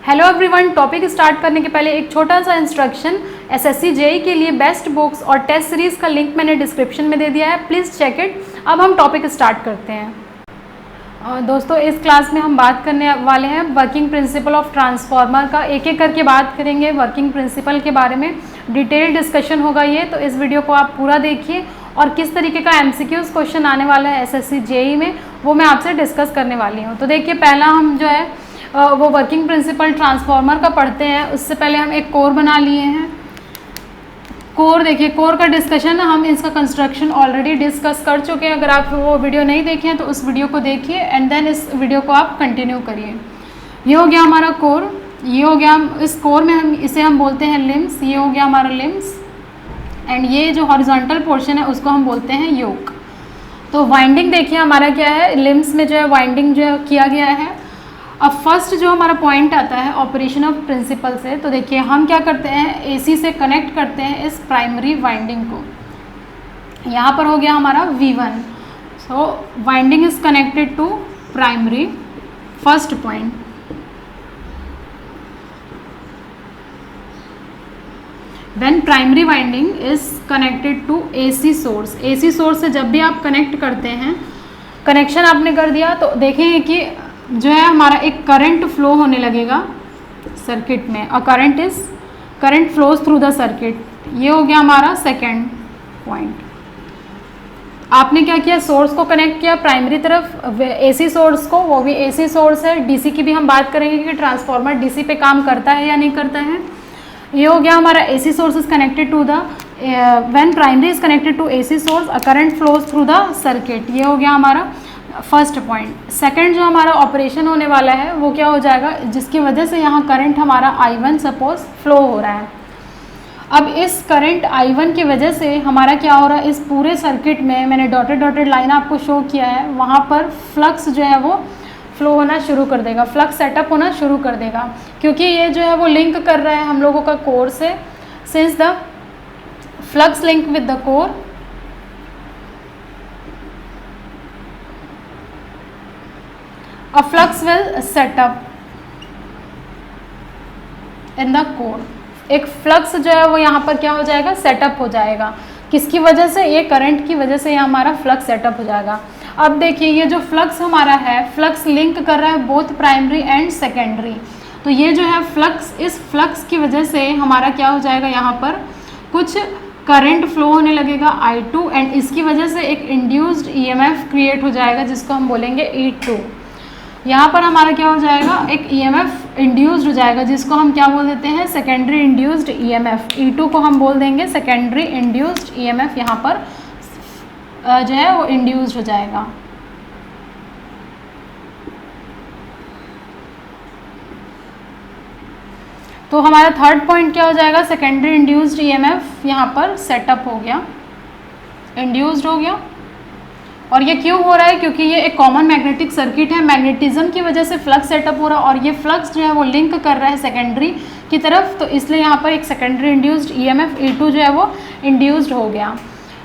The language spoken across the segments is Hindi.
हेलो एवरीवन, टॉपिक स्टार्ट करने के पहले एक छोटा सा इंस्ट्रक्शन। एसएससी जेईई के लिए बेस्ट बुक्स और टेस्ट सीरीज़ का लिंक मैंने डिस्क्रिप्शन में दे दिया है, प्लीज़ चेक इट। अब हम टॉपिक स्टार्ट करते हैं। दोस्तों, इस क्लास में हम बात करने वाले हैं वर्किंग प्रिंसिपल ऑफ ट्रांसफार्मर का। एक एक करके बात करेंगे वर्किंग प्रिंसिपल के बारे में, डिटेल डिस्कशन होगा ये। तो इस वीडियो को आप पूरा देखिए और किस तरीके का एमसीक्यूज क्वेश्चन आने वाला है एसएससी जेईई में वो मैं आपसे डिस्कस करने वाली हूँ। तो देखिए, पहला हम जो है वो वर्किंग प्रिंसिपल ट्रांसफार्मर का पढ़ते हैं। उससे पहले हम एक कोर बना लिए हैं। कोर देखिए, कोर का डिस्कशन हम इसका कंस्ट्रक्शन ऑलरेडी डिस्कस कर चुके हैं। अगर आप वो वीडियो नहीं देखे हैं तो उस वीडियो को देखिए एंड देन इस वीडियो को आप कंटिन्यू करिए। ये हो गया हमारा कोर, ये हो गया, इस कोर में हम बोलते हैं लिम्स। ये हो गया हमारा लिम्स एंड ये जो हॉरिजॉन्टल पोर्शन है उसको हम बोलते हैं योक। तो वाइंडिंग देखिए हमारा क्या है, लिम्स में जो है वाइंडिंग जो है किया गया है। अब फर्स्ट जो हमारा पॉइंट आता है ऑपरेशन ऑफ प्रिंसिपल से, तो देखिए हम क्या करते हैं, एसी से कनेक्ट करते हैं इस प्राइमरी वाइंडिंग को। यहाँ पर हो गया हमारा V1। So winding is connected to primary, first point. When primary winding is connected to AC source, AC source से जब भी आप कनेक्ट करते हैं, कनेक्शन आपने कर दिया तो देखेंगे कि जो है हमारा एक करंट फ्लो होने लगेगा सर्किट में। अ current flows through the circuit. ये हो गया हमारा सेकेंड पॉइंट। आपने क्या किया, सोर्स को कनेक्ट किया प्राइमरी तरफ, AC सोर्स को, वो भी AC सोर्स है। DC की भी हम बात करेंगे कि ट्रांसफार्मर DC पे काम करता है या नहीं करता है। ये हो गया हमारा AC source is connected to the when primary is connected to AC source a current flows through the circuit. ये हो गया हमारा फर्स्ट पॉइंट। सेकंड जो हमारा ऑपरेशन होने वाला है वो क्या हो जाएगा, जिसकी वजह से यहाँ करंट हमारा I1 सपोज फ्लो हो रहा है। अब इस करंट I1 की वजह से हमारा क्या हो रहा है, इस पूरे सर्किट में मैंने डॉटेड लाइन आपको शो किया है, वहाँ पर फ्लक्स जो है वो फ्लो होना शुरू कर देगा, फ्लक्स सेटअप होना शुरू कर देगा, क्योंकि ये जो है वो लिंक कर रहा है हम लोगों का कोर से। Since the flux link with the core, a flux will set up in the core। एक फ्लक्स जो है वो यहाँ पर क्या हो जाएगा, सेटअप हो जाएगा। किसकी वजह से, ये करंट की वजह से ये हमारा फ्लक्स सेटअप हो जाएगा। अब देखिए, ये जो फ्लक्स हमारा है, फ्लक्स लिंक कर रहा है बोथ प्राइमरी एंड सेकेंडरी। तो ये जो है फ्लक्स, इस फ्लक्स की वजह से हमारा क्या हो जाएगा, यहाँ पर कुछ करंट फ्लो होने लगेगा I2 एंड इसकी वजह से एक इंड्यूस्ड EMF क्रिएट हो जाएगा जिसको हम बोलेंगे E2। यहाँ पर हमारा क्या हो जाएगा, एक EMF इंड्यूस्ड हो जाएगा जिसको हम क्या बोल देते हैं, सेकेंडरी इंड्यूस्ड EMF। E2 को हम बोल देंगे सेकेंडरी इंड्यूस्ड EMF। यहाँ पर जो है वो इंड्यूस्ड हो जाएगा। तो हमारा थर्ड पॉइंट क्या हो जाएगा, सेकेंडरी इंड्यूस्ड EMF यहाँ पर सेटअप हो गया, इंड्यूस्ड हो गया। और ये क्यों हो रहा है, क्योंकि ये एक कॉमन मैग्नेटिक सर्किट है, मैग्नेटिज्म की वजह से फ्लक्स सेटअप हो रहा है और ये फ्लक्स जो है वो लिंक कर रहा है सेकेंडरी की तरफ, तो इसलिए यहाँ पर एक सेकेंडरी इंड्यूस्ड EMF E2 जो है वो इंड्यूस्ड हो गया।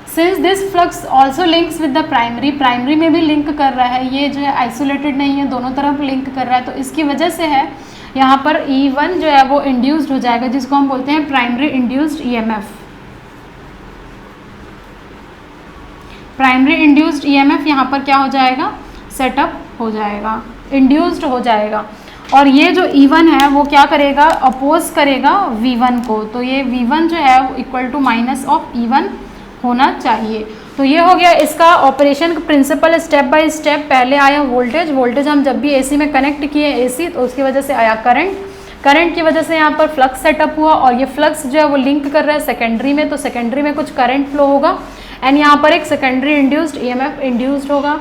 Since this flux also links with the primary, primary में भी लिंक कर रहा है, ये जो है आइसोलेटेड नहीं है, दोनों तरफ लिंक कर रहा है, तो इसकी वजह से है यहाँ पर E1 जो है वो इंड्यूस्ड हो जाएगा जिसको हम बोलते हैं primary induced EMF। Primary induced EMF यहाँ पर क्या हो जाएगा, सेटअप हो जाएगा, इंड्यूस्ड हो जाएगा। और ये जो E1 है वो क्या करेगा, अपोज करेगा V1 को। तो ये V1 जो है वो equal to minus of E1 होना चाहिए। तो ये हो गया इसका operation principle step by step. पहले आया वोल्टेज, वोल्टेज हम जब भी AC में कनेक्ट किए AC, तो उसकी वजह से आया करंट, करंट की वजह से यहाँ पर फ्लक्स सेटअप हुआ और ये फ्लक्स जो है वो लिंक कर रहा है सेकेंडरी में, तो सेकेंडरी में कुछ करंट फ्लो होगा एंड यहाँ पर एक सेकेंडरी इंड्यूस्ड EMF इंड्यूस्ड होगा।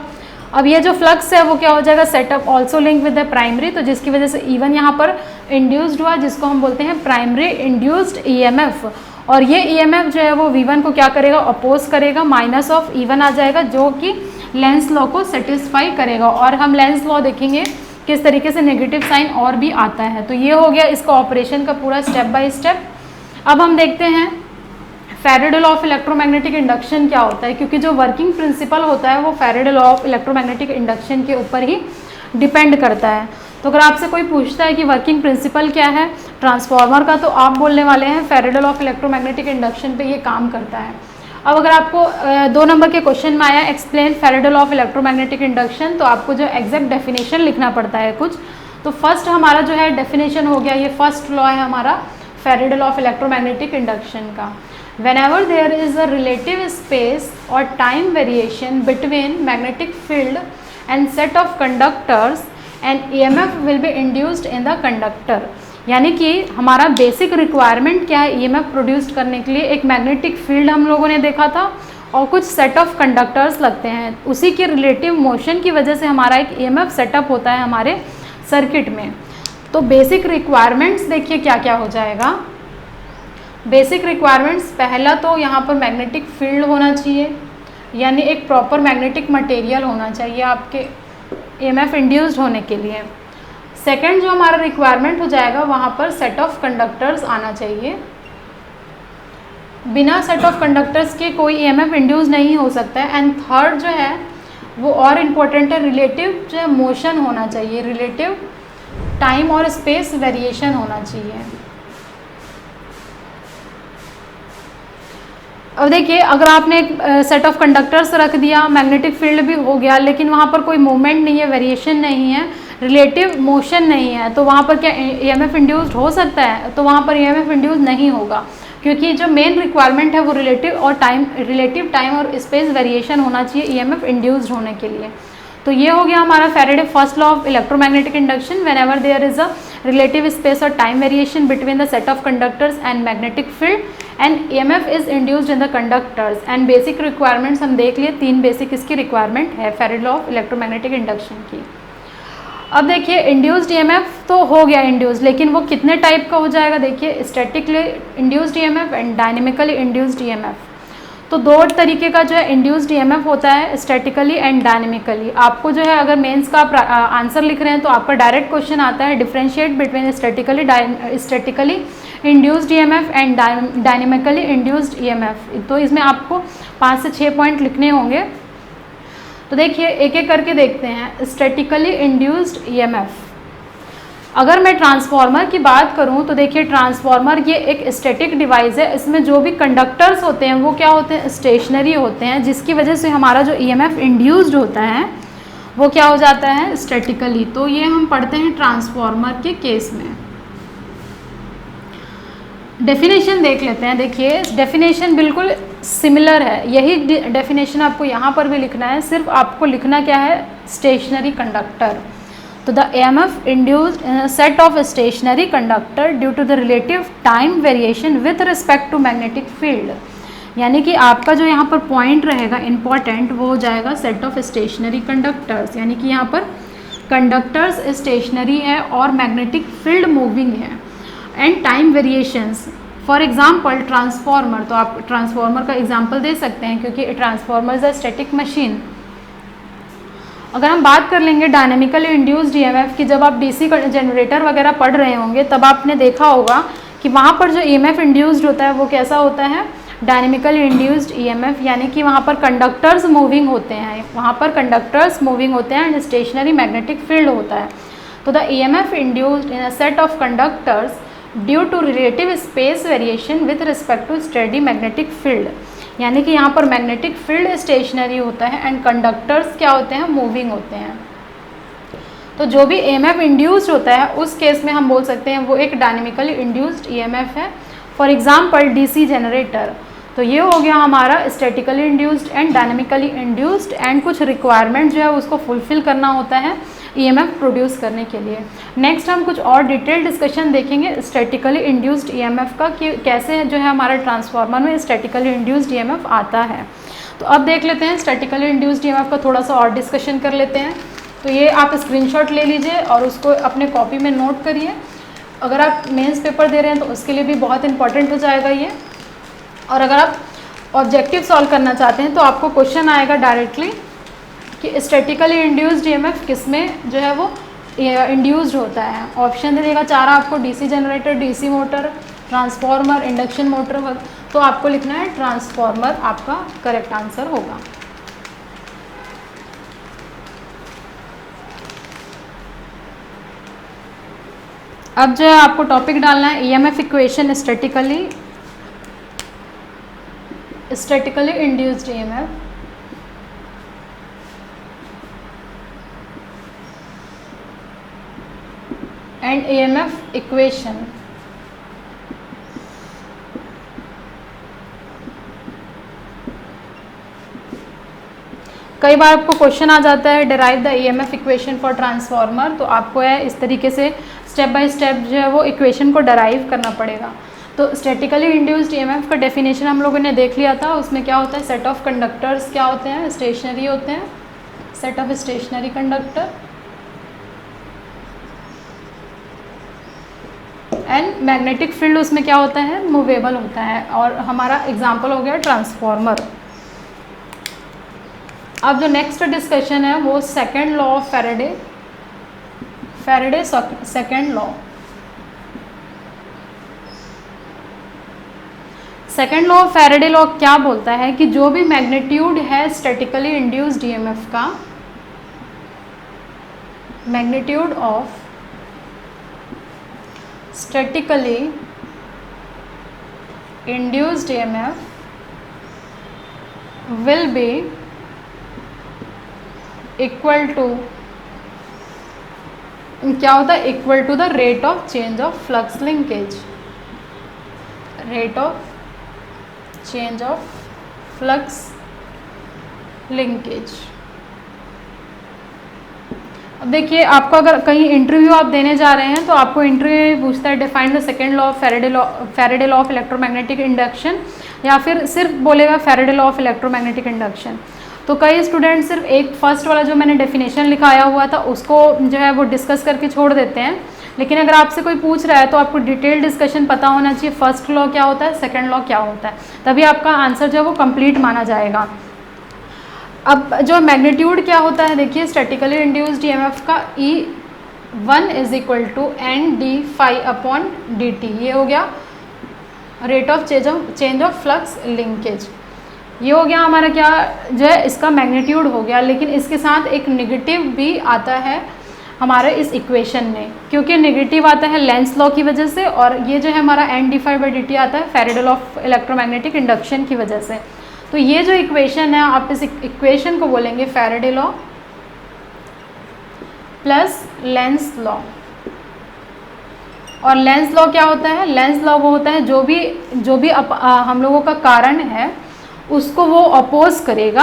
अब ये जो फ्लक्स है वो क्या हो जाएगा, setup also link with the primary, तो जिसकी वजह से E1 यहाँ पर इंड्यूस्ड हुआ जिसको हम बोलते हैं प्राइमरी इंड्यूस्ड EMF। और ये EMF जो है वो V1 को क्या करेगा, अपोज करेगा, माइनस ऑफ E1 आ जाएगा जो कि लेंस लॉ को सेटिस्फाई करेगा। और हम लेंस लॉ देखेंगे किस तरीके से नेगेटिव साइन और भी आता है। तो ये हो गया इसका ऑपरेशन का पूरा स्टेप बाय स्टेप। अब हम देखते हैं Faraday law of electromagnetic induction क्या होता है, क्योंकि जो वर्किंग प्रिंसिपल होता है वो Faraday law of electromagnetic induction के ऊपर ही डिपेंड करता है। तो अगर आपसे कोई पूछता है कि वर्किंग प्रिंसिपल क्या है ट्रांसफार्मर का, तो आप बोलने वाले हैं Faraday law of electromagnetic induction पे ये काम करता है। अब अगर आपको 2 नंबर के क्वेश्चन में आया explain Faraday law of electromagnetic induction, तो आपको जो एग्जैक्ट डेफिनेशन लिखना पड़ता है कुछ। तो फर्स्ट हमारा जो है डेफिनेशन हो गया, ये फर्स्ट लॉ है हमारा Faraday law of electromagnetic induction का। whenever there is a relative space or time variation between magnetic field and set of conductors and EMF will be induced in the conductor। यानी कि हमारा बेसिक रिक्वायरमेंट क्या है EMF प्रोड्यूस करने के लिए, एक मैग्नेटिक फील्ड हम लोगों ने देखा था और कुछ सेट ऑफ कंडक्टर्स लगते हैं, उसी के रिलेटिव मोशन की वजह से हमारा एक EMF सेटअप होता है हमारे सर्किट में। तो बेसिक रिक्वायरमेंट्स देखिए क्या क्या हो जाएगा। बेसिक रिक्वायरमेंट्स, पहला तो यहाँ पर मैग्नेटिक फील्ड होना चाहिए, यानी एक प्रॉपर मैग्नेटिक मटेरियल होना चाहिए आपके EMF इंड्यूस्ड होने के लिए। सेकंड जो हमारा रिक्वायरमेंट हो जाएगा, वहाँ पर सेट ऑफ कंडक्टर्स आना चाहिए। बिना सेट ऑफ कंडक्टर्स के कोई EMF इंड्यूस नहीं हो सकता है। एंड थर्ड जो है वो और इम्पोर्टेंट है, रिलेटिव जो है मोशन होना चाहिए, रिलेटिव टाइम और स्पेस वेरिएशन होना चाहिए। अब देखिए अगर आपने एक सेट ऑफ कंडक्टर्स रख दिया, मैग्नेटिक फील्ड भी हो गया, लेकिन वहाँ पर कोई मूवमेंट नहीं है, वेरिएशन नहीं है, रिलेटिव मोशन नहीं है, तो वहाँ पर क्या EMF इंड्यूस्ड हो सकता है? तो वहाँ पर EMF इंड्यूस नहीं होगा, क्योंकि जो मेन रिक्वायरमेंट है वो रिलेटिव टाइम और स्पेस वेरिएशन होना चाहिए EMF इंड्यूस्ड होने के लिए। तो ये हो गया हमारा Faraday first law of electromagnetic induction. Whenever there is a relative space और time variation between the set of conductors and magnetic field and EMF is induced in the conductors. And basic requirements हम देख लिए, 3 बेसिक इसकी रिक्वायरमेंट है Faraday law of electromagnetic induction की। अब देखिए इंड्यूस्ड EMF तो हो गया इंड्यूस्ड, लेकिन वो कितने टाइप का हो जाएगा? देखिए statically induced EMF and dynamically induced EMF। तो 2 तरीके का जो है इंड्यूस्ड EMF होता है, स्टैटिकली एंड डायनेमिकली। आपको जो है अगर मेंस का आंसर लिख रहे हैं तो आपका डायरेक्ट क्वेश्चन आता है differentiate between statically induced EMF and dynamically induced EMF। तो इसमें आपको 5 से 6 पॉइंट लिखने होंगे। तो देखिए एक एक करके देखते हैं। स्टैटिकली इंड्यूस्ड EMF, अगर मैं ट्रांसफार्मर की बात करूं तो देखिए ट्रांसफार्मर ये एक स्टैटिक डिवाइस है, इसमें जो भी कंडक्टर्स होते हैं वो क्या होते हैं? स्टेशनरी होते हैं, जिसकी वजह से हमारा जो EMF इंड्यूस्ड होता है वो क्या हो जाता है? स्टैटिकली। तो ये हम पढ़ते हैं ट्रांसफार्मर के केस में। डेफिनेशन देख लेते हैं। देखिए डेफिनेशन बिल्कुल सिमिलर है, यही डेफिनेशन आपको यहाँ पर भी लिखना है, सिर्फ आपको लिखना क्या है? Stationary conductor. तो the EMF induced in a set of stationary conductor due to the relative time variation with respect to magnetic field। यानी कि आपका जो यहाँ पर पॉइंट रहेगा इम्पॉर्टेंट वो हो जाएगा सेट ऑफ स्टेशनरी कंडक्टर्स, यानी कि यहाँ पर कंडक्टर्स स्टेशनरी है और मैग्नेटिक फील्ड मूविंग है। And time variations, for example transformer, तो आप ट्रांसफार्मर का एग्जाम्पल दे सकते हैं क्योंकि transformer is a static machine. अगर हम बात कर लेंगे डायनेमिकली इंड्यूस्ड EMF की, जब आप DC जनरेटर वगैरह पढ़ रहे होंगे तब आपने देखा होगा कि वहाँ पर जो EMF इंड्यूस्ड होता है वो कैसा होता है? डायनेमिकली इंड्यूस्ड EMF, यानी कि वहाँ पर कंडक्टर्स मूविंग होते हैं, वहाँ पर कंडक्टर्स मूविंग होते हैं एंड स्टेशनरी मैग्नेटिक फील्ड होता है। तो the EMF induced in a set of conductors due to relative space variation with respect to steady magnetic field, यानी कि यहाँ पर मैग्नेटिक फील्ड स्टेशनरी होता है एंड कंडक्टर्स क्या होते हैं? मूविंग होते हैं। तो जो भी EMF इंड्यूस्ड होता है उस केस में हम बोल सकते हैं वो एक डायनेमिकली इंड्यूस्ड EMF है। For example DC generator. तो ये हो गया हमारा statically induced and dynamically induced, and कुछ रिक्वायरमेंट जो है उसको फुलफिल करना होता है EMF प्रोड्यूस करने के लिए। नेक्स्ट हम कुछ और डिटेल डिस्कशन देखेंगे स्टैटिकली इंड्यूस्ड EMF का, कि कैसे जो है हमारे ट्रांसफार्मर में स्टैटिकली इंड्यूस्ड EMF आता है। तो अब देख लेते हैं स्टैटिकली इंड्यूस्ड EMF का थोड़ा सा और डिस्कशन कर लेते हैं। तो ये आप स्क्रीनशॉट ले लीजिए और उसको अपने कॉपी में नोट करिए। अगर आप मेंस पेपर दे रहे हैं तो उसके लिए भी बहुत इंपॉर्टेंट हो जाएगा ये। और अगर आप ऑब्जेक्टिव सॉल्व करना चाहते हैं तो आपको क्वेश्चन आएगा डायरेक्टली कि स्टैटिकली इंड्यूस्ड EMF किस में जो है वो इंड्यूस्ड होता है। ऑप्शन दे देगा 4 आपको, DC generator, DC motor, transformer, induction motor. तो आपको लिखना है ट्रांसफार्मर, आपका करेक्ट आंसर होगा। अब जो है आपको टॉपिक डालना है EMF equation statically induced EMF. And EMF equation. कई बार आपको क्वेश्चन आ जाता है derive the EMF equation for transformer, तो आपको है इस तरीके से स्टेप बाय स्टेप जो है वो इक्वेशन को डिराइव करना पड़ेगा। तो स्टैटिकली इंड्यूस्ड ईएमएफ का डेफिनेशन हम लोगों ने देख लिया था। उसमें क्या होता है, सेट ऑफ कंडक्टर्स क्या होते हैं, स्टेशनरी होते हैं, set of stationary conductor and magnetic field उसमें क्या होता है, मूवेबल होता है। और हमारा एग्जाम्पल हो गया ट्रांसफार्मर। अब जो नेक्स्ट डिस्कशन है वो second law of Faraday second law. Second law of Faraday law क्या बोलता है कि जो भी मैग्नीट्यूड है स्टैटिकली इंड्यूस्ड ईएमएफ का, magnitude of statically induced EMF will be equal to, क्या होता है, equal to the rate of change of flux linkage, rate of change of flux linkage. अब देखिए आपको अगर कहीं इंटरव्यू आप देने जा रहे हैं तो आपको इंटरव्यू में पूछता है define the second law of Faraday law of electromagnetic induction, या फिर सिर्फ बोलेगा Faraday law of electromagnetic induction. तो कई स्टूडेंट सिर्फ एक फर्स्ट वाला जो मैंने डेफिनेशन लिखाया हुआ था उसको जो है वो डिस्कस करके छोड़ देते हैं। लेकिन अगर आपसे कोई पूछ रहा है तो आपको डिटेल डिस्कशन पता होना चाहिए, फर्स्ट लॉ क्या होता है, सेकंड लॉ क्या होता है, तभी आपका आंसर जो है वो कंप्लीट माना जाएगा। अब जो मैग्नीट्यूड क्या होता है, देखिए स्टैटिकली इंड्यूस्ड ईएमएफ का E1 is equal to NdΦ/dt, ये हो गया rate of change of flux linkage. ये हो गया हमारा क्या जो है इसका मैग्नीट्यूड हो गया। लेकिन इसके साथ एक नेगेटिव भी आता है हमारे इस इक्वेशन में, क्योंकि नेगेटिव आता है लेंस लॉ की वजह से, और ये जो है हमारा Ndφ/dt आता है Faraday law of electromagnetic induction की वजह से। तो ये जो इक्वेशन है आप इस इक्वेशन को बोलेंगे Faraday law plus Lenz law. और लेंस लॉ क्या होता है, लेंस लॉ वो होता है जो भी हम लोगों का कारण है उसको वो अपोज करेगा,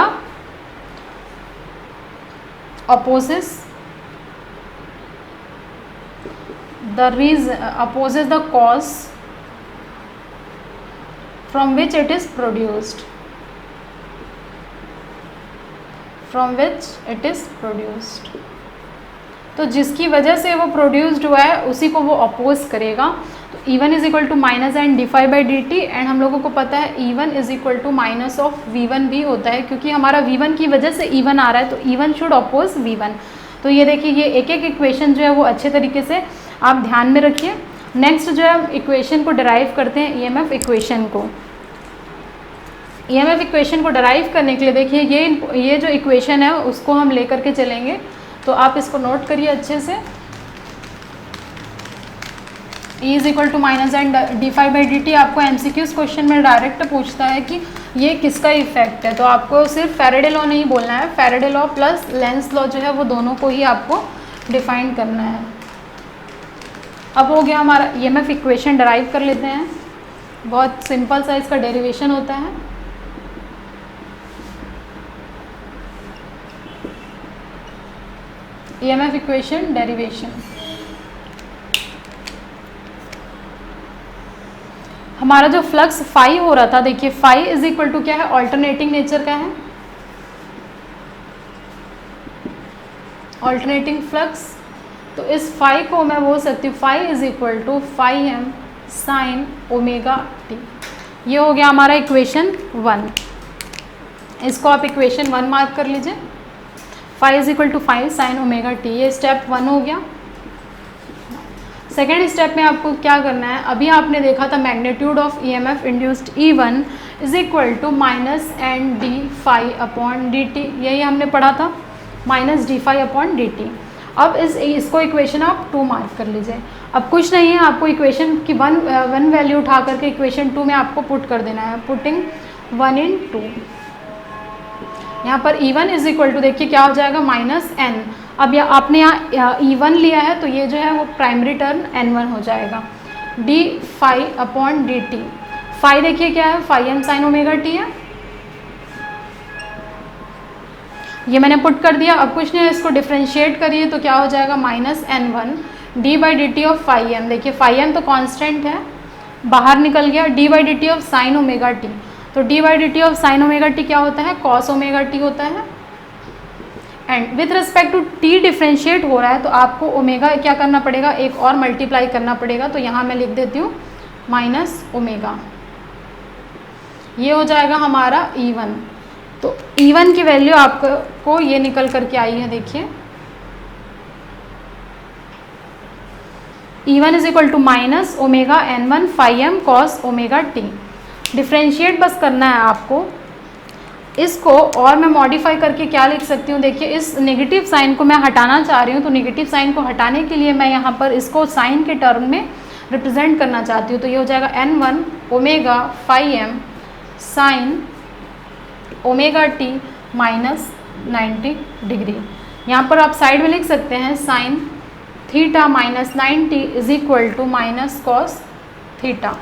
opposes the cause from which it is produced, तो जिसकी वजह से वो प्रोड्यूस्ड हुआ है उसी को वो अपोज करेगा। तो E1 is equal to minus Ndφ/dt, and हम लोगों को पता है E1 is equal to minus of V1 भी होता है, क्योंकि हमारा V1 की वजह से E1 आ रहा है, तो E1 शुड अपोज V1। तो ये देखिए ये एक एक इक्वेशन जो है वो अच्छे तरीके से आप ध्यान में रखिए। नेक्स्ट जो है हम इक्वेशन को डिराइव करते हैं ईएमएफ इक्वेशन को। ईएमएफ इक्वेशन को डिराइव करने के लिए देखिए ये जो इक्वेशन है उसको हम लेकर के चलेंगे, तो आप इसको नोट करिए अच्छे से। E is equal to minus Ndφ/dt आपको MCQs क्वेश्चन में डायरेक्ट पूछता है कि ये किसका इफेक्ट है, तो आपको सिर्फ फैराडे लॉ नहीं बोलना है, Faraday law plus Lenz law जो है वो दोनों को ही आपको डिफाइन करना है। अब हो गया हमारा ईएमएफ इक्वेशन डिराइव कर लेते हैं। बहुत सिंपल सा इसका डेरिवेशन होता है। ईएमएफ इक्वेशन डेरिवेशन, हमारा जो फ्लक्स फाई हो रहा था, देखिए फाई इज इक्वल टू क्या है, ऑल्टरनेटिंग नेचर का है, ऑल्टरनेटिंग फ्लक्स। तो इस फाई को मैं बोल सकती हूँ phi is equal to phi M sine omega T. ये हो गया हमारा इक्वेशन 1। इसको आप इक्वेशन 1 मार्क कर लीजिए। Phi is equal to phi sine omega T, ये स्टेप 1 हो गया। सेकेंड स्टेप में आपको क्या करना है, अभी आपने देखा था magnitude of EMF induced E1 is equal to minus Ndφ/dt, यही हमने पढ़ा था, माइनस dφ/dt। अब इसको इक्वेशन आप 2 मार्क कर लीजिए। अब कुछ नहीं है, आपको इक्वेशन की वन वैल्यू उठा करके इक्वेशन 2 में आपको पुट कर देना है। पुटिंग 1 in 2, यहाँ पर E1 इज इक्वल टू देखिए क्या हो जाएगा -n। अब आपने यहाँ E1 लिया है तो ये जो है वो प्राइमरी टर्म N1 हो जाएगा, d phi upon dt। Phi देखिए क्या है, phi m sin omega t है, ये मैंने पुट कर दिया। अब कुछ नहीं है, इसको डिफ्रेंशिएट करिए तो क्या हो जाएगा -n1 d by D T of phi M. देखिए फाई एम तो कांस्टेंट है, बाहर निकल गया, d by D T of sine omega T. तो d by D T of sine omega T क्या होता है, कॉस ओमेगा टी होता है। And with respect to t differentiate हो रहा है तो आपको ओमेगा क्या करना पड़ेगा, एक और मल्टीप्लाई करना पड़ेगा। तो यहाँ मैं लिख देती हूँ माइनस ओमेगा, ये हो जाएगा हमारा E1। तो E1 की वैल्यू आपको ये निकल करके आई है, देखिए E1 is equal to minus omega N1 phi M cos omega T. Differentiate बस करना है आपको इसको, और मैं मॉडिफाई करके क्या लिख सकती हूँ, देखिए इस नेगेटिव साइन को मैं हटाना चाह रही हूँ। तो नेगेटिव साइन को हटाने के लिए मैं यहाँ पर इसको साइन के टर्म में रिप्रेजेंट करना चाहती हूँ। तो ये हो जाएगा N1 omega phi M sine omega T minus 90 degree. यहाँ पर आप साइड में लिख सकते हैं sine theta minus 90 is equal to minus cos theta.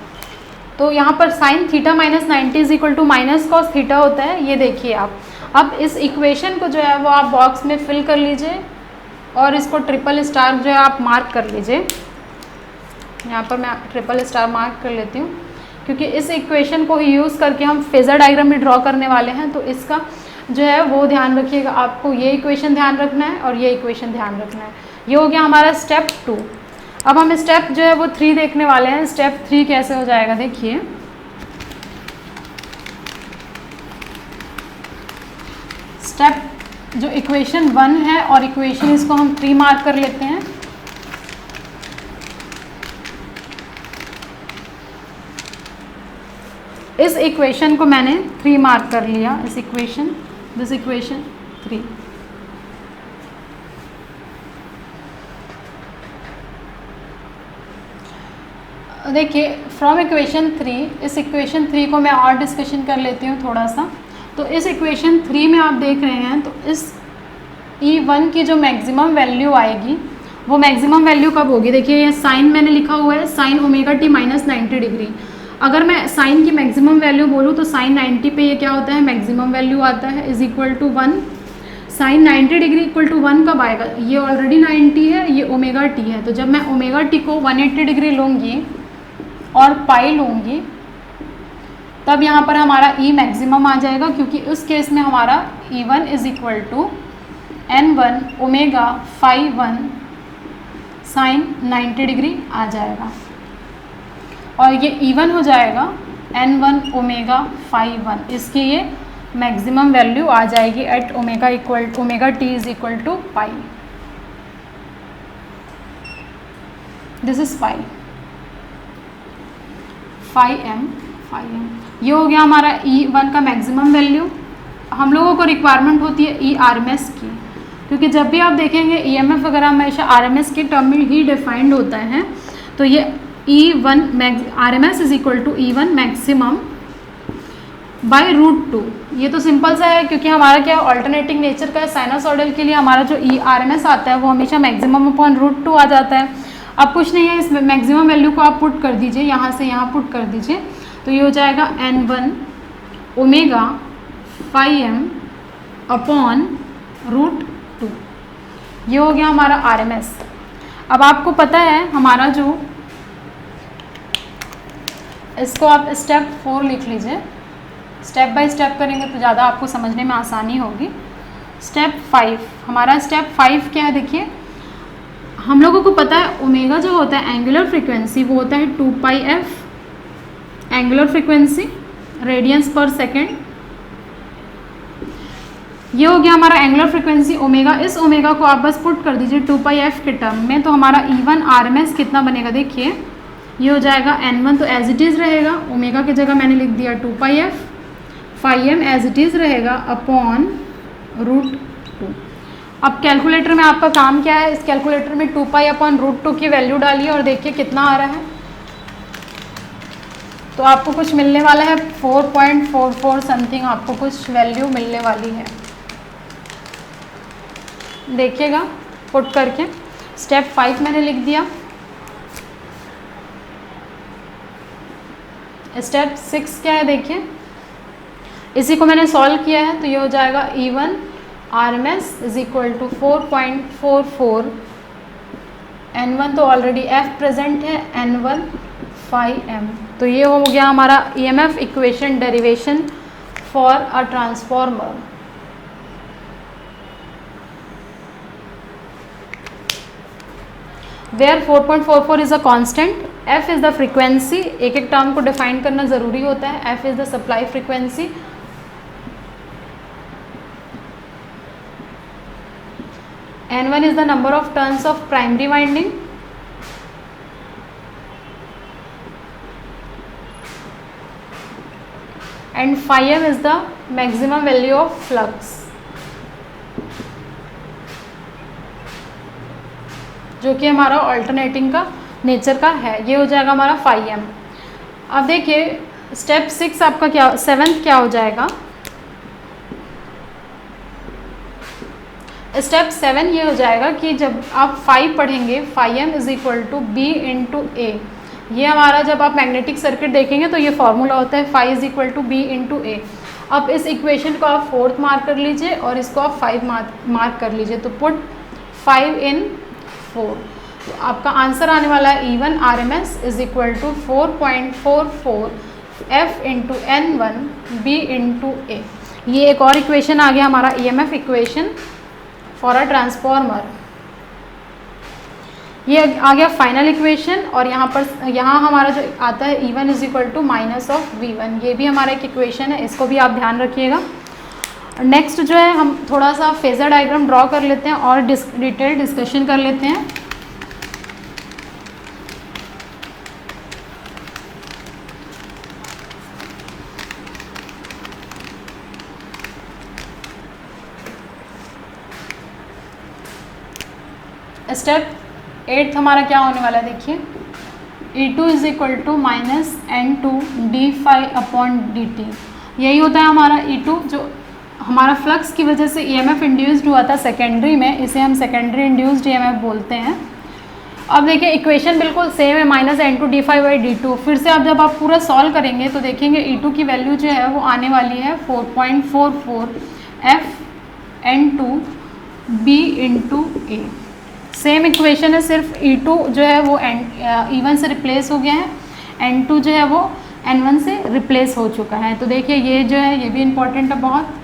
तो यहाँ पर sine theta minus 90 is equal to minus cos theta होता है, ये देखिए आप। अब इस इक्वेशन को जो है वो आप बॉक्स में फिल कर लीजिए और इसको ट्रिपल स्टार जो है आप मार्क कर लीजिए। यहाँ पर मैं ट्रिपल स्टार मार्क कर लेती हूँ क्योंकि इस इक्वेशन को ही यूज़ करके हम फेजर डायग्राम भी ड्रॉ करने वाले हैं। तो इसका जो है वो ध्यान रखिएगा, आपको ये इक्वेशन ध्यान रखना है और ये इक्वेशन ध्यान रखना है। ये हो गया हमारा स्टेप 2। अब हम स्टेप जो है वो 3 देखने वाले हैं। स्टेप 3 कैसे हो जाएगा, देखिए स्टेप जो इक्वेशन 1 है और इक्वेशन इसको हम 3 मार्क कर लेते हैं। इस इक्वेशन को मैंने 3 मार्क कर लिया, दिस इक्वेशन 3। देखिए फ्रॉम इक्वेशन 3, इस इक्वेशन 3 को मैं और डिस्कशन कर लेती हूँ थोड़ा सा। तो इस इक्वेशन 3 में आप देख रहे हैं तो इस E1 की जो मैक्सिमम वैल्यू आएगी वो मैक्सिमम वैल्यू कब होगी, देखिए ये साइन मैंने लिखा हुआ है sign omega T minus 90 degree. अगर मैं साइन की मैक्सिमम वैल्यू बोलूँ तो साइन 90 पे ये क्या होता है, मैक्सिमम वैल्यू आता है, is equal to 1। Sine 90 degree equal to 1 कब आएगा, ये ऑलरेडी 90 है, ये ओमेगा टी है। तो जब मैं ओमेगा टी को 180 डिग्री लूँगी और पाई लूँगी तब यहाँ पर हमारा E मैक्सिमम आ जाएगा, क्योंकि उस केस में हमारा E1 is equal to N1 omega phi 1 sine 90 degree आ जाएगा और ये E1 हो जाएगा N1 ओमेगा फाई 1। इसकी ये मैक्सिमम वैल्यू आ जाएगी at omega T is equal to pi. This is phi M. ये हो गया हमारा E1 का मैक्सिमम वैल्यू। हम लोगों को रिक्वायरमेंट होती है ERMS की, क्योंकि जब भी आप देखेंगे EMF वगैरह हमेशा RMS के टर्म में ही डिफाइंड होता है। तो ये E1 RMS is equal to E1 maximum by √2। ये तो सिंपल सा है क्योंकि हमारा क्या ऑल्टरनेटिंग नेचर का है। साइनोसॉइडल के लिए हमारा जो ERMS आता है वो हमेशा मैक्सिमम अपॉन √2 आ जाता है। अब कुछ नहीं है, इस मैक्सिमम वैल्यू को आप पुट कर दीजिए, यहाँ से यहाँ पुट कर दीजिए। तो ये हो जाएगा N1 omega phi M upon √2। ये हो गया हमारा RMS। अब आपको पता है हमारा जो, इसको आप स्टेप 4 लिख लीजिए, स्टेप बाय स्टेप करेंगे तो ज़्यादा आपको समझने में आसानी होगी। स्टेप 5, हमारा स्टेप 5 क्या है, देखिए हम लोगों को पता है ओमेगा जो होता है एंगुलर फ्रीक्वेंसी वो होता है 2πf एंगुलर फ्रीक्वेंसी रेडियंस पर सेकेंड। ये हो गया हमारा एंगुलर फ्रीक्वेंसी ओमेगा। इस ओमेगा को आप बस पुट कर दीजिए 2πf के टर्म में, तो हमारा E1 RMS कितना बनेगा, देखिए ये हो जाएगा N1 तो एज इट इज़ रहेगा, ओमेगा की जगह मैंने लिख दिया 2πf, phi M as it is रहेगा अपॉन √2। अब कैलकुलेटर में आपका काम क्या है, इस कैलकुलेटर में 2π/√2 की वैल्यू डालिए और देखिए कितना आ रहा है। तो आपको कुछ मिलने वाला है 4.44 समथिंग, आपको कुछ वैल्यू मिलने वाली है। देखिएगा पुट करके। स्टेप 5 मैंने लिख दिया। स्टेप 6 क्या है देखिए, इसी को मैंने सॉल्व किया है। तो ये हो जाएगा E1 RMS is equal to 4.44, N1 तो ऑलरेडी F प्रेजेंट है, N1 5M। तो ये हो गया हमारा EMF equation derivation for a transformer. Where 4.44 is a constant, F is the frequency, एक एक टर्म को डिफाइन करना ज़रूरी होता है। F is the supply frequency, N1 is the number of turns of primary winding, and phi m is the maximum value of flux, जो कि हमारा ऑल्टरनेटिंग का नेचर का है। ये हो जाएगा हमारा phi m। अब देखिए स्टेप 6 आपका क्या, 7th क्या हो जाएगा। स्टेप 7 ये हो जाएगा कि जब आप फाई पढ़ेंगे, phi m is equal to B into A। ये हमारा जब आप मैग्नेटिक सर्किट देखेंगे तो ये फॉर्मूला होता है phi is equal to B into A। अब इस इक्वेशन को आप 4th मार्क कर लीजिए और इसको आप 5 मार्क कर लीजिए। तो पुट 5 in 4। तो आपका आंसर आने वाला है E1 RMS is equal to 4.44 F into N1 B into A। ये एक और इक्वेशन आ गया हमारा EMF equation for a transformer. ये आ गया फाइनल इक्वेशन। और यहाँ हमारा जो आता है E1 is equal to minus of V1, ये भी हमारा एक इक्वेशन है, इसको भी आप ध्यान रखिएगा। नेक्स्ट जो है हम थोड़ा सा फेजर डायग्राम ड्रॉ कर लेते हैं और डिटेल डिस्कशन कर लेते हैं। स्टेप 8 हमारा क्या होने वाला है देखिए, E2 is equal to minus N2 d∅/dt। यही होता है हमारा E2, जो हमारा फ्लक्स की वजह से EMF इंड्यूस्ड हुआ था सेकेंडरी में, इसे हम सेकेंडरी इंड्यूस्ड EMF बोलते हैं। अब देखिए इक्वेशन बिल्कुल सेम है, माइनस N2 d∅/dt। फिर से अब जब आप पूरा सॉल्व करेंगे तो देखेंगे E2 की वैल्यू जो है वो आने वाली है 4.44 F N2 B into A। Same equation है, सिर्फ E2 जो है वो E1 से रिप्लेस हो गया है, N2 जो है वो N1 से रिप्लेस हो चुका है। तो देखिए ये जो है ये भी इम्पॉर्टेंट है बहुत।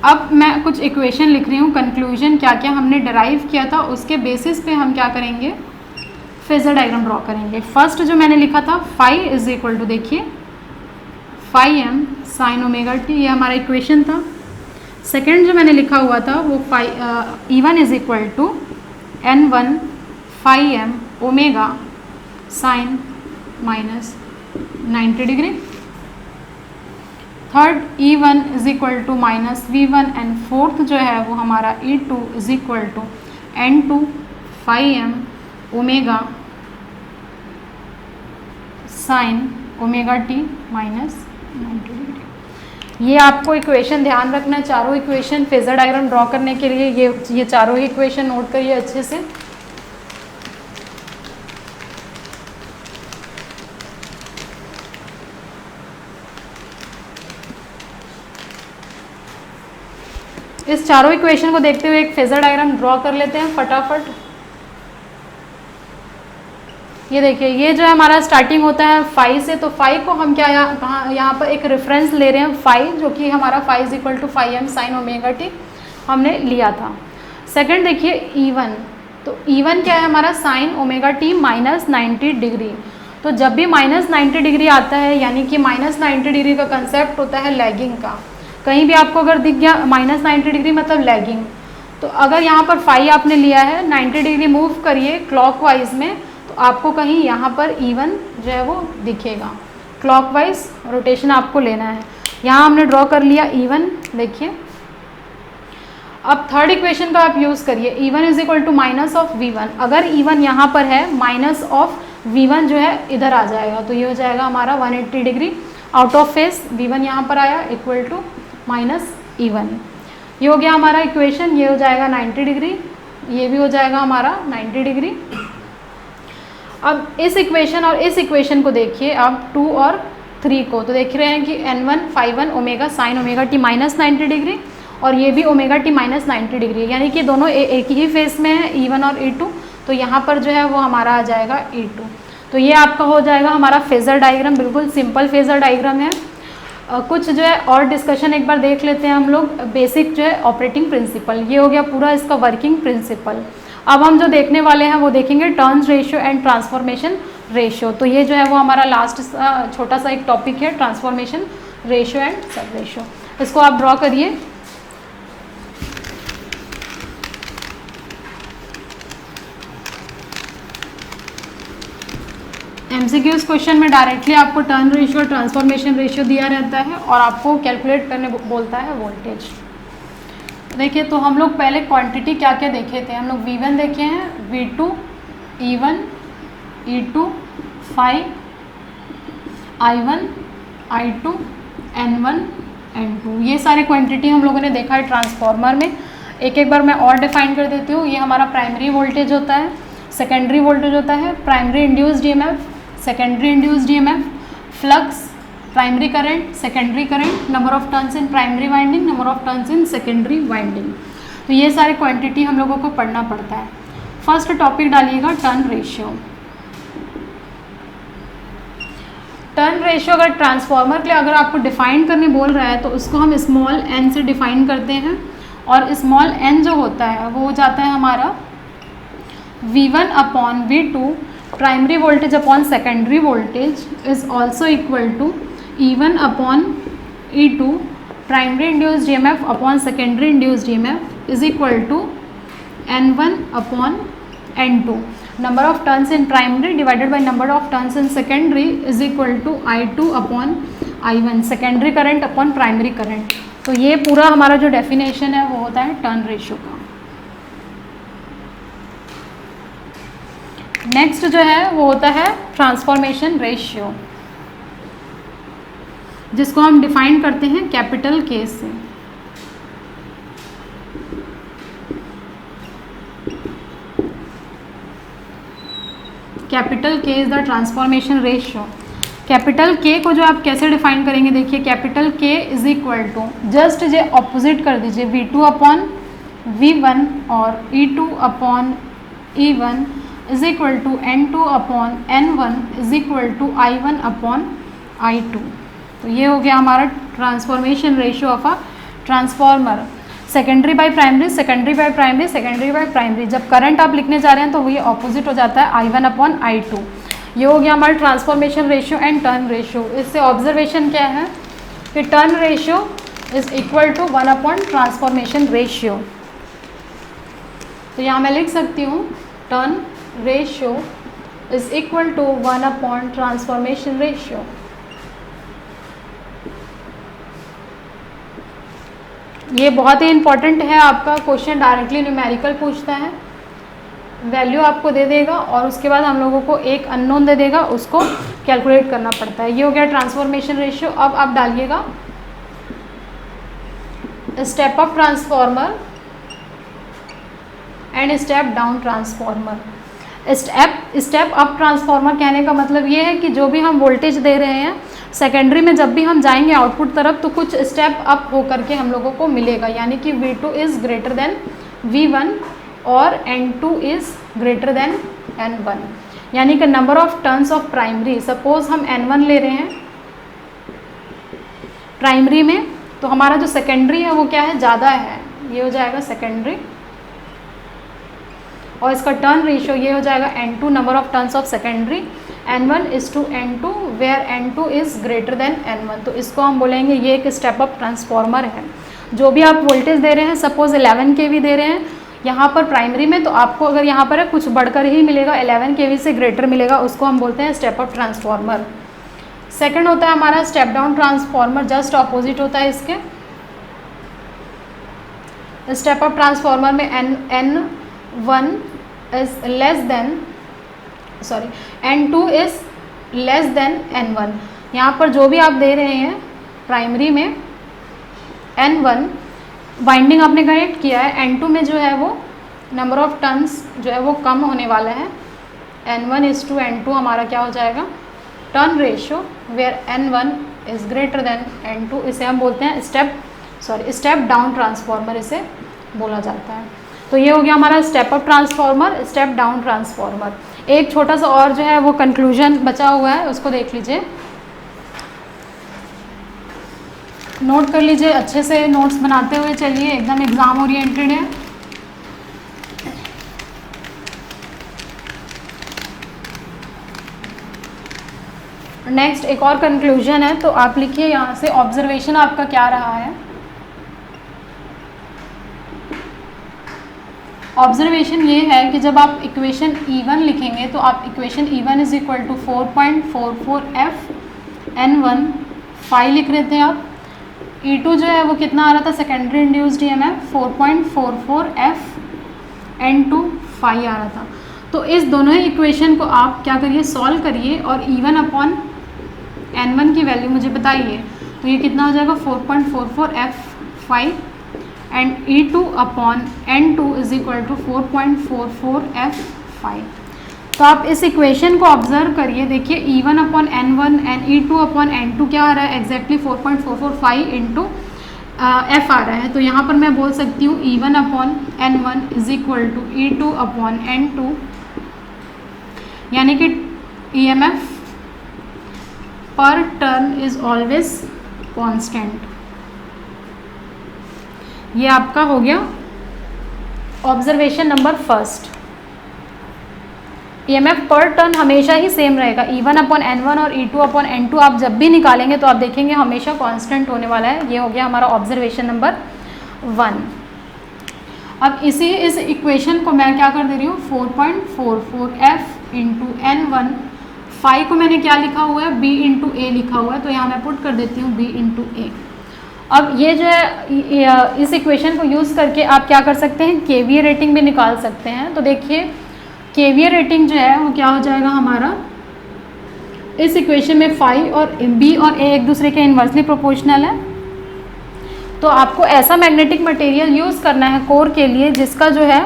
अब मैं कुछ इक्वेशन लिख रही हूँ, कंक्लूजन क्या क्या हमने डराइव किया था उसके बेसिस पे हम क्या करेंगे, फेजर डायग्राम ड्रॉ करेंगे। फर्स्ट जो मैंने लिखा था फाई इज इक्वल टू, देखिए phi m sin omega t, ये हमारा इक्वेशन था। सेकेंड जो मैंने लिखा हुआ था वो E1 is equal to N1 phi m omega sine minus 90 degree. Third E1 is equal to minus V1 and fourth जो है वो हमारा E2 is equal to N2 phi m omega sine omega t minus 90 degree. ये आपको इक्वेशन ध्यान रखना है, चारों इक्वेशन फेजर डायग्राम ड्रॉ करने के लिए ये चारों ही इक्वेशन नोट करिए अच्छे से। इस चारों इक्वेशन को देखते हुए एक फेजर डायग्राम ड्रॉ कर लेते हैं फटाफट। ये देखिए ये जो है हमारा स्टार्टिंग होता है फाई से, तो फाई को हम क्या यहाँ पर एक रेफरेंस ले रहे हैं फाई, जो कि हमारा phi is equal to phi m साइन ओमेगा t हमने लिया था। सेकंड देखिए E1, तो E1 क्या है हमारा sign omega t minus 90 degree. तो जब भी माइनस 90 डिग्री आता है यानी कि माइनस 90 डिग्री का कंसेप्ट होता है लैगिंग का। कहीं भी आपको अगर दिख गया माइनस 90 डिग्री मतलब लैगिंग, तो अगर यहाँ पर फाई आपने लिया है 90 डिग्री मूव करिए क्लॉकवाइज में, तो आपको कहीं यहाँ पर E1 जो है वो दिखेगा। क्लॉकवाइज रोटेशन आपको लेना है। यहाँ हमने ड्रॉ कर लिया E1, देखिए अब थर्ड इक्वेशन का आप यूज़ करिए, E1 is equal to minus of V1। अगर E1 यहाँ पर है, माइनस ऑफ V1 जो है इधर आ जाएगा, तो ये हो जाएगा हमारा 180 degree out of face. V1 यहाँ पर आया इक्वल टू माइनस E1। ये हो गया हमारा इक्वेशन, ये हो जाएगा 90 डिग्री, ये भी हो जाएगा हमारा 90 डिग्री। अब इस इक्वेशन और इस इक्वेशन को देखिए आप 2 और 3 को, तो देख रहे हैं कि N1 φ1 omega sine omega T minus 90 degree और ये भी ओमेगा टी माइनस 90 डिग्री, यानी कि दोनों एक ही फेस में है, E1 और E2। तो यहाँ पर जो है वो हमारा आ जाएगा E2। तो ये आपका हो जाएगा हमारा फेज़र डायग्राम, बिल्कुल सिंपल फेज़र डायग्राम है। कुछ जो है और डिस्कशन एक बार देख लेते हैं हम लोग, बेसिक जो है ऑपरेटिंग प्रिंसिपल। ये हो गया पूरा इसका वर्किंग प्रिंसिपल। अब हम जो देखने वाले हैं वो देखेंगे turns ratio and transformation ratio. तो ये जो है वो हमारा लास्ट छोटा सा एक टॉपिक है, ट्रांसफॉर्मेशन रेशियो एंड सब रेशियो। इसको आप ड्रॉ करिए। MCQs क्वेश्चन में डायरेक्टली आपको टर्न रेशियो और ट्रांसफॉर्मेशन रेशियो दिया रहता है और आपको कैलकुलेट करने बोलता है वोल्टेज। देखिए, तो हम लोग पहले क्वांटिटी क्या क्या देखे थे, हम लोग V1 देखे हैं, V2, E1, E2, phi, I1, I2, N1, N2, ये सारे क्वांटिटी हम लोगों ने देखा है ट्रांसफार्मर में। एक एक बार मैं और डिफाइन कर देती हूँ। ये हमारा प्राइमरी वोल्टेज होता है, सेकेंडरी वोल्टेज होता है, primary induced EMF, secondary induced EMF, flux, primary current, secondary current, number of turns in primary winding, number of turns in secondary winding. तो ये सारे क्वांटिटी हम लोगों को पढ़ना पड़ता है। फर्स्ट टॉपिक डालिएगा टर्न रेशियो। टर्न रेशियो अगर ट्रांसफार्मर के लिए अगर आपको डिफाइन करने बोल रहा है तो उसको हम स्मॉल n से डिफाइन करते हैं, और स्मॉल n जो होता है वो हो जाता है हमारा V1 upon V2 primary voltage upon secondary voltage is also equal to E1 upon E2 primary induced EMF upon secondary induced EMF is equal to N1 upon N2। Number of turns in primary divided by number of turns in secondary is equal to I2 upon I1, secondary current upon primary current. तो ये पूरा हमारा जो डेफिनेशन है वो होता है टर्न रेशियो का। नेक्स्ट जो है वो होता है ट्रांसफॉर्मेशन रेशियो, जिसको हम डिफाइन करते हैं कैपिटल K से। Capital K is the transformation ratio. Capital K को जो आप कैसे डिफाइन करेंगे, देखिए capital K is equal to, just जे ऑपोजिट कर दीजिए, V2 अपॉन V1 और E2 upon E1 is equal to N2 upon N1 is equal to I1 upon I2। तो ये हो गया हमारा transformation ratio of a transformer. Secondary by primary, secondary by primary, secondary by primary, जब करंट आप लिखने जा रहे हैं तो वो ये ऑपोजिट हो जाता है I1 अपॉन I2। ये हो गया हमारा transformation ratio and turn ratio. इससे ऑब्जर्वेशन क्या है कि turn ratio is equal to 1 upon transformation ratio. तो यहाँ मैं लिख सकती हूँ turn ratio is equal to 1 upon transformation ratio. ये बहुत ही इंपॉर्टेंट है, आपका क्वेश्चन डायरेक्टली न्यूमेरिकल पूछता है, वैल्यू आपको दे देगा और उसके बाद हम लोगों को एक अननोन दे देगा, उसको कैलकुलेट करना पड़ता है। ये हो गया ट्रांसफॉर्मेशन रेशियो। अब आप डालिएगा step up transformer and step down transformer. Step up transformer कहने का मतलब ये है कि जो भी हम वोल्टेज दे रहे हैं सेकेंडरी में, जब भी हम जाएंगे आउटपुट तरफ तो कुछ स्टेप अप हो करके हम लोगों को मिलेगा, यानी कि V2 is greater then V1 और N2 is greater than N1, यानी कि number of turns of primary. Suppose हम N1 ले रहे हैं प्राइमरी में, तो हमारा जो सेकेंडरी है वो क्या है, ज़्यादा है, ये हो जाएगा सेकेंडरी, और इसका टर्न रेशियो ये हो जाएगा N2 number of turns of secondary, N1 is to N2 where N2 is greater than N1। तो इसको हम बोलेंगे ये एक स्टेप अप ट्रांसफॉर्मर है। जो भी आप वोल्टेज दे रहे हैं, सपोज 11 kV दे रहे हैं यहाँ पर प्राइमरी में, तो आपको अगर यहाँ पर है कुछ बढ़कर ही मिलेगा, 11 kV से ग्रेटर मिलेगा, उसको हम बोलते हैं स्टेप अप ट्रांसफॉर्मर। सेकंड होता है हमारा step down transformer, just opposite होता है इसके। स्टेप अप ट्रांसफॉर्मर में N1 is less than N2 is less than N1। यहाँ पर जो भी आप दे रहे हैं प्राइमरी में N1 वाइंडिंग आपने कनेक्ट किया है, N2 में जो है वो नंबर ऑफ टर्न्स जो है वो कम होने वाला है। N1:N2 हमारा क्या हो जाएगा, turn ratio, where N1 is greater than N2। इसे हम बोलते हैं स्टेप डाउन ट्रांसफॉर्मर इसे बोला जाता है। तो ये हो गया हमारा step up transformer, step down transformer. एक छोटा सा और जो है वो कंक्लूजन बचा हुआ है, उसको देख लीजिए, नोट कर लीजिए अच्छे से, नोट्स बनाते हुए चलिए, एकदम एग्जाम ओरिएंटेड है। नेक्स्ट एक और कंक्लूजन है, तो आप लिखिए यहाँ से ऑब्जर्वेशन आपका क्या रहा है। ऑब्जर्वेशन ये है कि जब आप इक्वेशन E1 लिखेंगे तो आप equation E1 is equal to 4.44 f N1 phi लिख रहे थे आप। E2 जो है वो कितना आ रहा था, secondary induced EMF 4.44 f N2 phi आ रहा था। तो इस दोनों ही इक्वेशन को आप क्या करिए, सॉल्व करिए और E1 अपॉन N1 की वैल्यू मुझे बताइए। तो ये कितना हो जाएगा, 4.44 f phi and E2 upon N2 is equal to 4.44 f phi. तो आप इस इक्वेशन को ऑब्जर्व करिए, देखिए E1 upon N1 and E2 upon N2 क्या आ रहा है, एग्जैक्टली 4.445 इंटू f आ रहा है। तो यहाँ पर मैं बोल सकती हूँ E1 upon N1 is equal to E2 upon N2, यानी कि EMF पर टर्न इज ऑलवेज कांस्टेंट। ये आपका हो गया ऑब्जर्वेशन नंबर फर्स्ट। EMF पर टर्न हमेशा ही सेम रहेगा, E1 अपॉन N1 और E2 अपॉन N2 आप जब भी निकालेंगे तो आप देखेंगे हमेशा कांस्टेंट होने वाला है। ये हो गया हमारा ऑब्जर्वेशन नंबर 1। अब इस इक्वेशन को मैं क्या कर दे रही हूँ, 4.44 f इंटू N1, फाई को मैंने क्या लिखा हुआ है, B इंटू ए लिखा हुआ है, तो यहाँ मैं पुट कर देती हूँ B इंटू ए। अब ये जो है इस इक्वेशन को यूज़ करके आप क्या कर सकते हैं, KVA रेटिंग भी निकाल सकते हैं। तो देखिए KVA रेटिंग जो है वो क्या हो जाएगा हमारा, इस इक्वेशन में फाई और B और A एक दूसरे के इन्वर्सली प्रोपोर्शनल है। तो आपको ऐसा मैग्नेटिक मटेरियल यूज़ करना है कोर के लिए जिसका जो है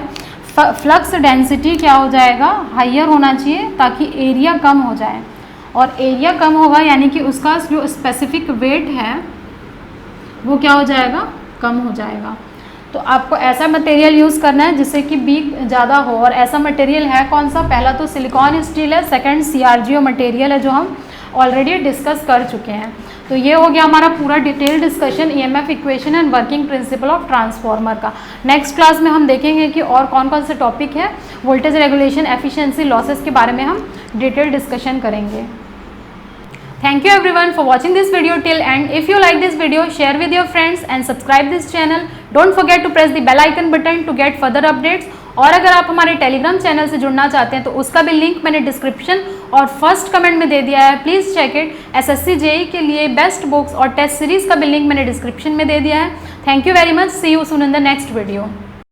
फ्लक्स डेंसिटी क्या हो जाएगा, हाइयर होना चाहिए, ताकि एरिया कम हो जाए। और एरिया कम होगा यानी कि उसका जो स्पेसिफिक वेट है वो क्या हो जाएगा, कम हो जाएगा। तो आपको ऐसा मटेरियल यूज़ करना है जिससे कि बी ज़्यादा हो। और ऐसा मटेरियल है कौन सा, पहला तो सिलिकॉन स्टील है, सेकंड CRGO मटेरियल है जो हम ऑलरेडी डिस्कस कर चुके हैं। तो ये हो गया हमारा पूरा detail discussion EMF equation and working principle of transformer का। नेक्स्ट क्लास में हम देखेंगे कि और कौन कौन से टॉपिक है, वोल्टेज रेगुलेशन, एफिशिएंसी, लॉसेस के बारे में हम डिटेल डिस्कशन करेंगे। Thank you everyone for watching this video till end. If you like this video, share with your friends and subscribe this channel. Don't forget to press the bell icon button to get further updates. और अगर आप हमारे टेलीग्राम चैनल से जुड़ना चाहते हैं तो उसका भी लिंक मैंने डिस्क्रिप्शन और फर्स्ट कमेंट में दे दिया है, please check it. SSC JEE के लिए बेस्ट बुक्स और टेस्ट सीरीज का भी लिंक मैंने डिस्क्रिप्शन में दे दिया है। Thank you very much, see you soon in the next video.